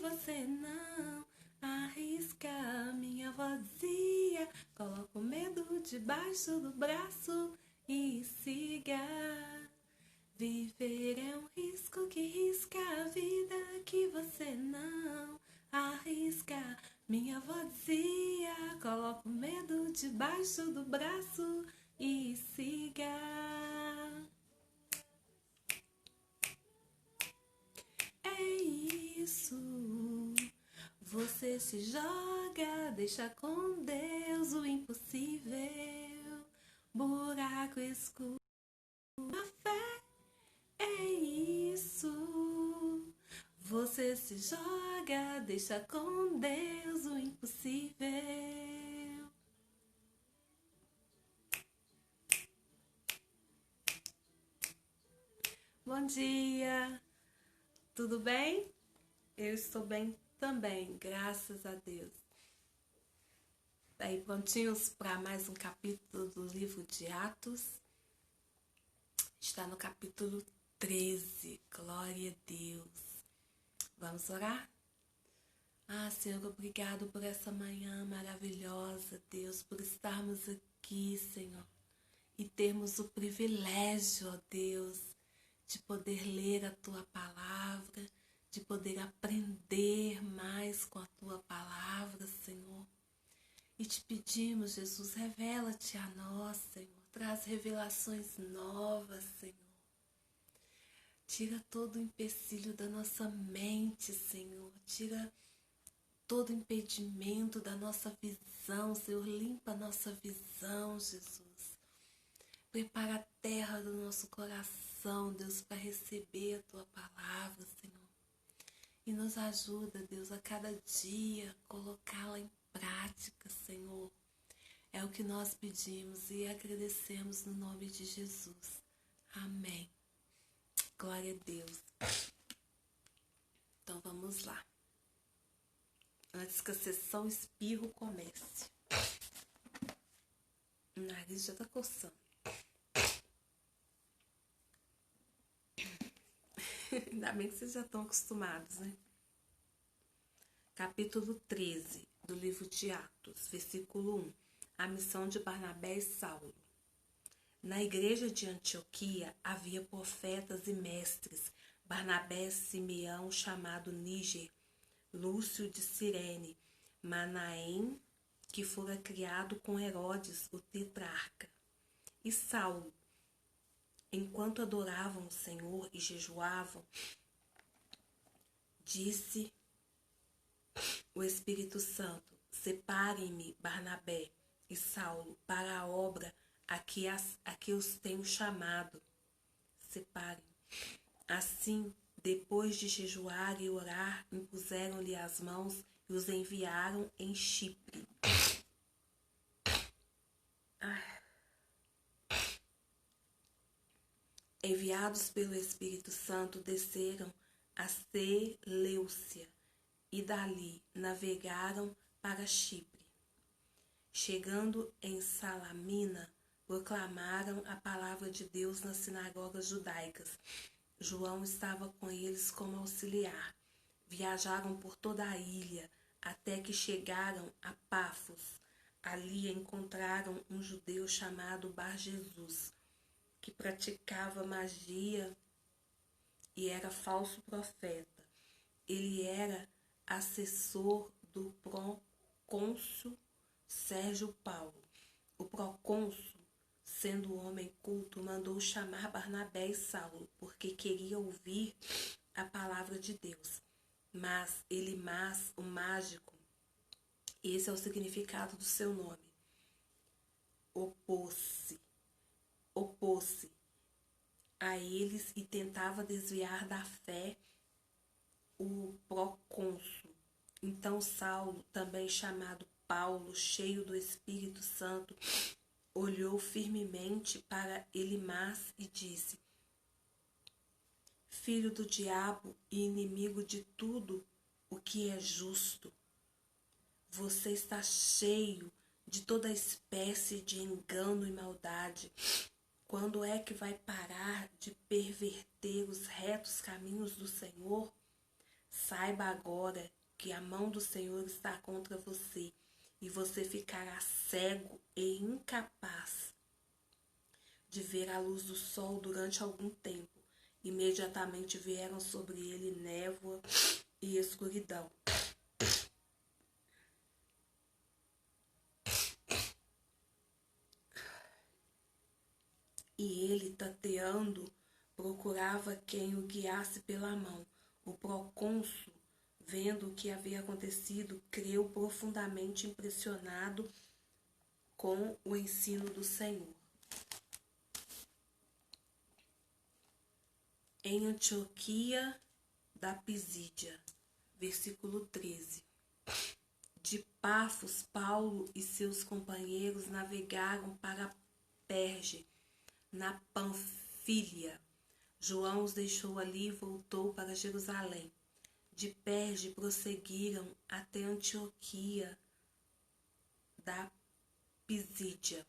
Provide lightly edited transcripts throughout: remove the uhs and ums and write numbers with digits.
você não arrisca. Minha avó dizia: coloca o medo debaixo do braço e siga. Viver é um risco que risca a vida que você não arrisca. Minha avó dizia: coloca o medo debaixo do braço e siga. É isso. Você se joga, deixa com Deus o impossível. Buraco escuro, a fé. É isso. Você se joga, deixa com Deus o impossível. Bom dia, tudo bem? Eu estou bem também, graças a Deus. Aí, prontinhos para mais um capítulo do livro de Atos? Está no capítulo 13, glória a Deus. Vamos orar? Senhor, obrigado por essa manhã maravilhosa, Deus, por estarmos aqui, Senhor, e termos o privilégio, ó Deus, de poder ler a Tua palavra, de poder aprender mais com a Tua palavra, Senhor. E te pedimos, Jesus, revela-te a nós, Senhor, traz revelações novas, Senhor. Tira todo o empecilho da nossa mente, Senhor, tira todo impedimento da nossa visão, Senhor, limpa a nossa visão, Jesus. Prepara a terra do nosso coração, Deus, para receber a Tua palavra, Senhor. E nos ajuda, Deus, a cada dia colocá-la em prática, Senhor. É o que nós pedimos e agradecemos no nome de Jesus. Amém. Glória a Deus. Então vamos lá. Antes que a sessão espirro comece. O nariz já está coçando. Ainda bem que vocês já estão acostumados, né? Capítulo 13 do livro de Atos, versículo 1. A missão de Barnabé e Saulo. Na igreja de Antioquia havia profetas e mestres, Barnabé, Simeão, chamado Níger, Lúcio de Cirene, Manaém, que fora criado com Herodes, o tetrarca, e Saulo. Enquanto adoravam o Senhor e jejuavam, disse o Espírito Santo: separem-me Barnabé e Saulo para a obra a que os tenho chamado. Separem. Assim, depois de jejuar e orar, impuseram-lhe as mãos e os enviaram em Chipre. Enviados pelo Espírito Santo, desceram a Seleucia e dali navegaram para Chipre. Chegando em Salamina, proclamaram a palavra de Deus nas sinagogas judaicas. João estava com eles como auxiliar. Viajaram por toda a ilha, até que chegaram a Pafos. Ali encontraram um judeu chamado Bar-Jesus, que praticava magia e era falso profeta. Ele era assessor do procônsul Sérgio Paulo. O procônsul, sendo homem culto, mandou chamar Barnabé e Saulo, porque queria ouvir a palavra de Deus. Mas Elimas, o mágico, esse é o significado do seu nome, opôs-se a eles e tentava desviar da fé o procônsul. Então Saulo, também chamado Paulo, cheio do Espírito Santo, olhou firmemente para Elimas e disse: filho do diabo e inimigo de tudo o que é justo, você está cheio de toda espécie de engano e maldade. Quando é que vai parar de perverter os retos caminhos do Senhor? Saiba agora que a mão do Senhor está contra você, e você ficará cego e incapaz de ver a luz do sol durante algum tempo. Imediatamente vieram sobre ele névoa e escuridão. E ele, tateando, procurava quem o guiasse pela mão. O procônsul, vendo o que havia acontecido, creu profundamente impressionado com o ensino do Senhor. Em Antioquia da Pisídia, versículo 13. De Pafos, Paulo e seus companheiros navegaram para Perge, na Panfília. João os deixou ali e voltou para Jerusalém. De Perge prosseguiram até Antioquia da Pisídia.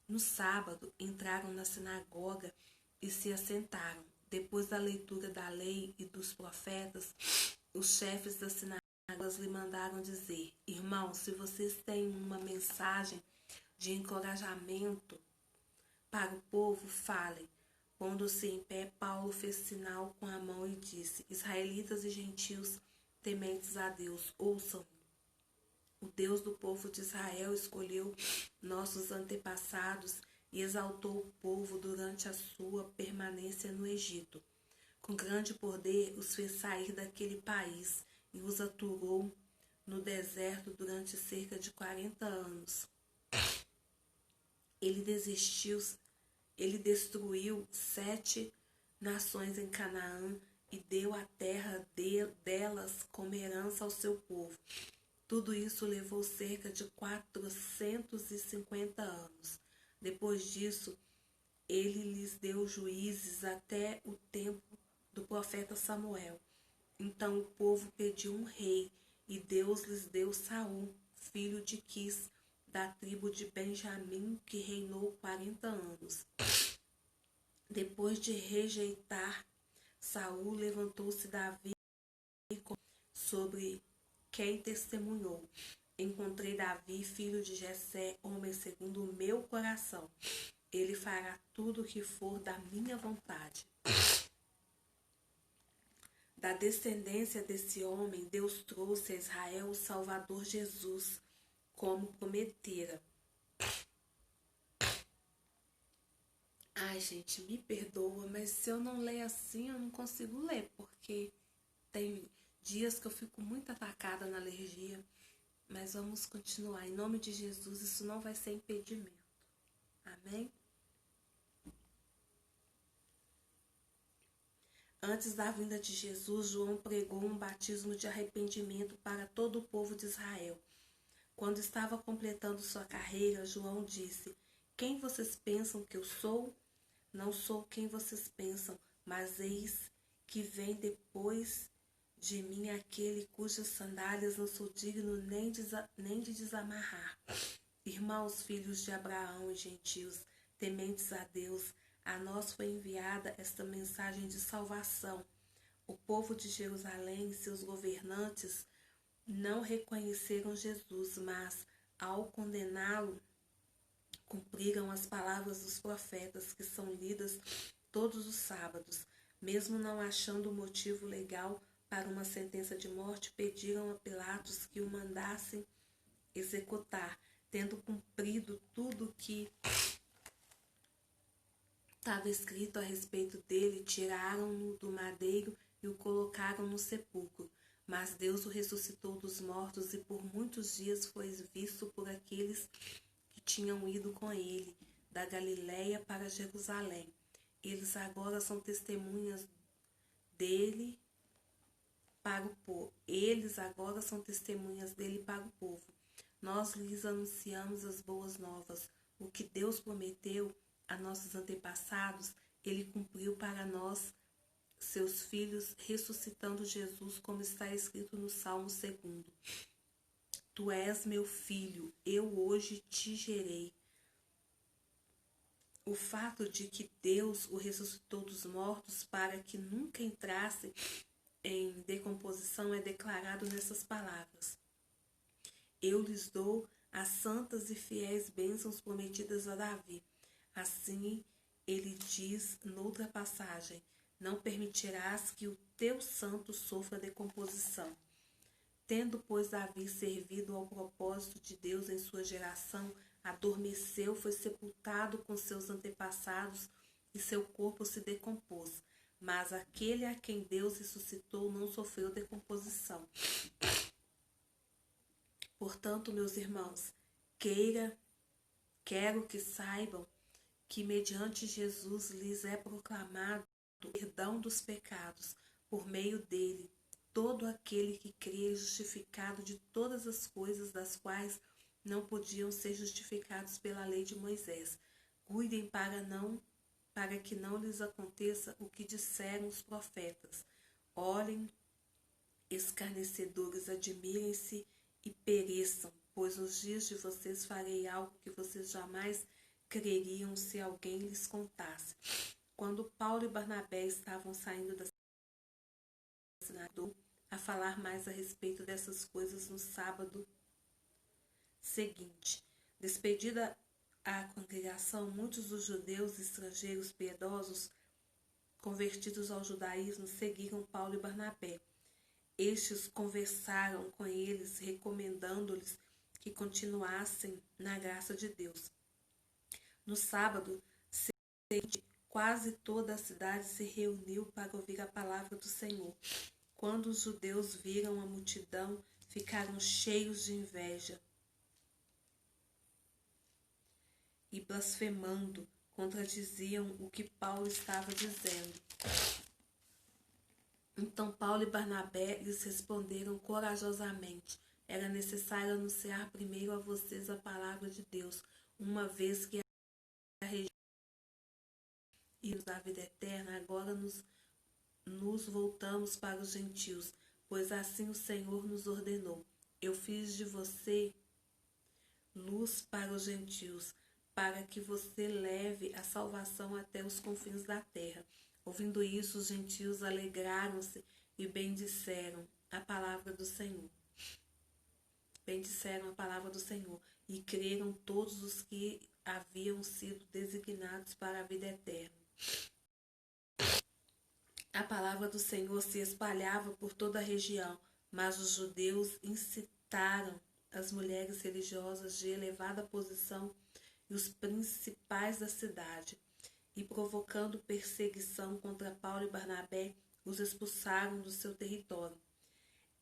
No sábado, entraram na sinagoga e se assentaram. Depois da leitura da lei e dos profetas, os chefes das sinagogas lhe mandaram dizer: Irmãos, se vocês têm uma mensagem de encorajamento para o povo, falem. Pondo-se em pé, Paulo fez sinal com a mão e disse: Israelitas e gentios tementes a Deus, ouçam-me. O Deus do povo de Israel escolheu nossos antepassados e exaltou o povo durante a sua permanência no Egito. Com grande poder os fez sair daquele país e os aturou no deserto durante cerca de 40 anos. Ele destruiu 7 nações em Canaã e deu a terra delas como herança ao seu povo. Tudo isso levou cerca de 450 anos. Depois disso, ele lhes deu juízes até o tempo do profeta Samuel. Então o povo pediu um rei, e Deus lhes deu Saul, filho de Quis, da tribo de Benjamim, que reinou 40 anos. Depois de rejeitar Saul, levantou-se Davi sobre quem testemunhou: Encontrei Davi, filho de Jessé, homem segundo o meu coração. Ele fará tudo o que for da minha vontade. Da descendência desse homem, Deus trouxe a Israel o Salvador Jesus, como prometera. Ai, gente, me perdoa, mas se eu não ler assim, eu não consigo ler, porque tem dias que eu fico muito atacada na alergia. Mas vamos continuar. Em nome de Jesus, isso não vai ser impedimento. Amém? Antes da vinda de Jesus, João pregou um batismo de arrependimento para todo o povo de Israel. Quando estava completando sua carreira, João disse: Quem vocês pensam que eu sou? Não sou quem vocês pensam, mas eis que vem depois de mim aquele cujas sandálias não sou digno nem de desamarrar. Irmãos, filhos de Abraão e gentios, tementes a Deus, a nós foi enviada esta mensagem de salvação. O povo de Jerusalém e seus governantes não reconheceram Jesus, mas, ao condená-lo, cumpriram as palavras dos profetas que são lidas todos os sábados. Mesmo não achando motivo legal para uma sentença de morte, pediram a Pilatos que o mandassem executar. Tendo cumprido tudo o que estava escrito a respeito dele, tiraram-no do madeiro e o colocaram no sepulcro. Mas Deus o ressuscitou dos mortos e por muitos dias foi visto por aqueles que tinham ido com ele, da Galiléia para Jerusalém. Eles agora são testemunhas dele para o povo. Nós lhes anunciamos as boas novas. O que Deus prometeu a nossos antepassados, ele cumpriu para nós, seus filhos, ressuscitando Jesus, como está escrito no Salmo 2. Tu és meu filho, eu hoje te gerei. O fato de que Deus o ressuscitou dos mortos para que nunca entrasse em decomposição composição é declarado nessas palavras: eu lhes dou as santas e fiéis bênçãos prometidas a Davi. Assim, ele diz noutra passagem: não permitirás que o teu santo sofra decomposição. Tendo, pois, Davi servido ao propósito de Deus em sua geração, adormeceu, foi sepultado com seus antepassados e seu corpo se decompôs. Mas aquele a quem Deus ressuscitou não sofreu decomposição. Portanto, meus irmãos, quero que saibam que mediante Jesus lhes é proclamado o perdão dos pecados. Por meio dele, todo aquele que crê é justificado de todas as coisas das quais não podiam ser justificados pela lei de Moisés. Cuidem para que não lhes aconteça o que disseram os profetas. Olhem, escarnecedores, admirem-se e pereçam, pois nos dias de vocês farei algo que vocês jamais creriam se alguém lhes contasse. Quando Paulo e Barnabé estavam saindo da sinagoga a falar mais a respeito dessas coisas no sábado seguinte, despedida a congregação, muitos dos judeus e estrangeiros piedosos convertidos ao judaísmo seguiram Paulo e Barnabé. Estes conversaram com eles, recomendando-lhes que continuassem na graça de Deus. No sábado seguinte, quase toda a cidade se reuniu para ouvir a palavra do Senhor. Quando os judeus viram a multidão, ficaram cheios de inveja e, blasfemando, contradiziam o que Paulo estava dizendo. Então Paulo e Barnabé lhes responderam corajosamente: era necessário anunciar primeiro a vocês a palavra de Deus, uma vez que a região e da vida eterna, agora nos voltamos para os gentios, pois assim o Senhor nos ordenou. Eu fiz de você luz para os gentios, para que você leve a salvação até os confins da terra. Ouvindo isso, os gentios alegraram-se e bendisseram a palavra do Senhor. Bendisseram a palavra do Senhor e creram todos os que haviam sido designados para a vida eterna. A palavra do Senhor se espalhava por toda a região, mas os judeus incitaram as mulheres religiosas de elevada posição e os principais da cidade, e provocando perseguição contra Paulo e Barnabé, os expulsaram do seu território.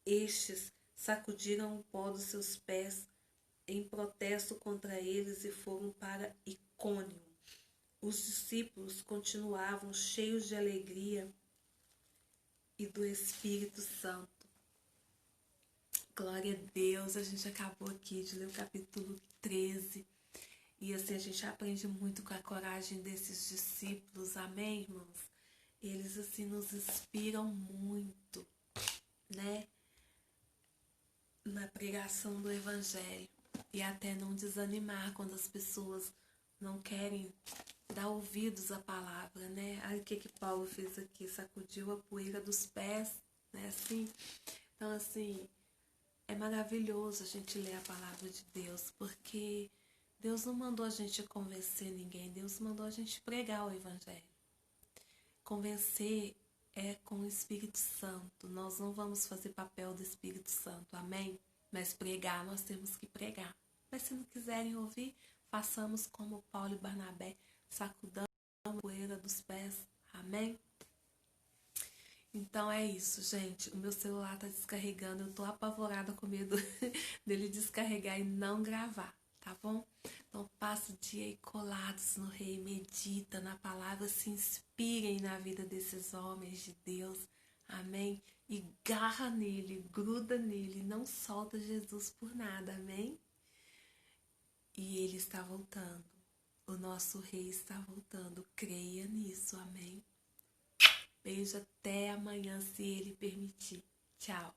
Estes sacudiram o pó dos seus pés em protesto contra eles e foram para Icônio. Os discípulos continuavam cheios de alegria e do Espírito Santo. Glória a Deus, a gente acabou aqui de ler o capítulo 13. E assim a gente aprende muito com a coragem desses discípulos, amém, irmãos? Eles assim nos inspiram muito, né? Na pregação do Evangelho. E até não desanimar quando as pessoas não querem dar ouvidos à palavra, né? Aí o que Paulo fez aqui? Sacudiu a poeira dos pés, né? Assim. Então, assim, é maravilhoso a gente ler a palavra de Deus, porque Deus não mandou a gente convencer ninguém, Deus mandou a gente pregar o Evangelho. Convencer é com o Espírito Santo, nós não vamos fazer papel do Espírito Santo, amém? Mas pregar, nós temos que pregar. Mas se não quiserem ouvir, façamos como Paulo e Barnabé, sacudamos a poeira dos pés, amém? Então é isso, gente. O meu celular tá descarregando, eu tô apavorada com medo dele descarregar e não gravar, tá bom? Então passa o dia aí colados no Rei, medita na palavra, se inspirem na vida desses homens de Deus, amém? E garra nele, gruda nele, não solta Jesus por nada, amém? E ele está voltando, o nosso Rei está voltando, creia nisso, amém? Beijo, até amanhã, se ele permitir. Tchau.